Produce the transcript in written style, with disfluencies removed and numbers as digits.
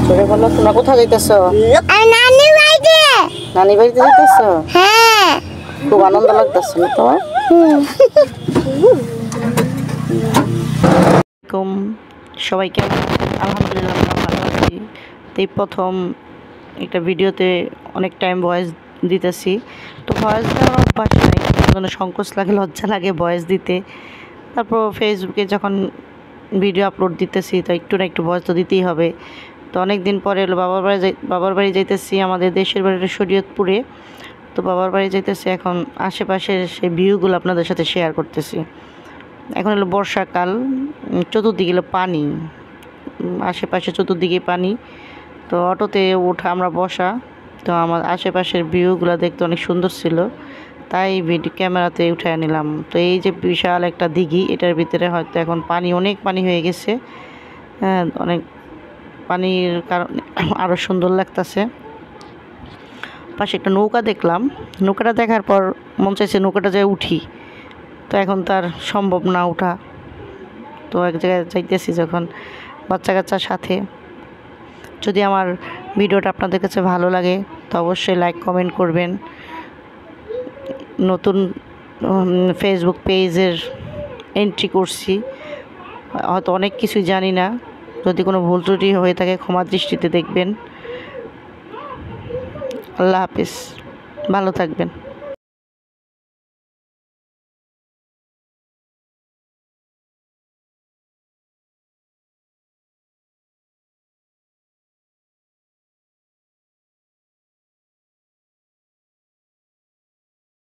জোরে বলো, তোমরা কোথায় যাইতেছো? নানি বাড়িতে। নানি বাড়িতে যাইতেছো? হ্যাঁ। খুব আনন্দ লাগতেছে না তোমার? সবাইকে আলহামদুলিল্লাহ আমরা ভালো আছি। তো এই প্রথম একটা ভিডিওতে অনেক টাইম ভয়েস দিতেছি। তো ভয়েস দেওয়ার অভ্যাস নাই, কোনো সংকোচ লাগে, লজ্জা লাগে ভয়েস দিতে। তারপর ফেসবুকে যখন ভিডিও আপলোড দিতেছি তো একটু না একটু ভয়েস তো দিতেই হবে। তো অনেক দিন পরে হলো বাবার বাড়ি যাইতেছি, আমাদের দেশের বাড়িটা শরীয়তপুরে। তো বাবার বাড়ি যাইতেছি, এখন আশেপাশের সেই ভিউগুলো আপনাদের সাথে শেয়ার করতেছি। এখন হলো বর্ষাকাল, চতুর্দিকে হলো পানি, আশেপাশে চতুর্দিকে পানি। তো অটোতে উঠা আমরা বসা, তো আমার আশেপাশের ভিউগুলো দেখতে অনেক সুন্দর ছিল, তাই ভিডিও ক্যামেরাতে উঠায় নিলাম। তো এই যে বিশাল একটা দিঘি, এটার ভিতরে হয়তো এখন পানি, অনেক পানি হয়ে গেছে। হ্যাঁ, অনেক পানির কারণে আরও সুন্দর লাগতেছে। পাশে একটা নৌকা দেখলাম, নৌকাটা দেখার পর মন চাইছে নৌকাটা যায় উঠি, তো এখন তার সম্ভব না ওঠা। তো এক জায়গায় যাইতেছি যখন বাচ্চা কাচ্চার সাথে। যদি আমার ভিডিওটা আপনাদের কাছে ভালো লাগে তো অবশ্যই লাইক কমেন্ট করবেন। নতুন ফেসবুক পেজের এন্ট্রি করছি, হয়তো অনেক কিছুই জানি না, যদি কোনো ভুল ত্রুটি হয়ে থাকে ক্ষমা দৃষ্টিতে দেখবেন। আল্লাহ হাফেজ, ভালো থাকবেন।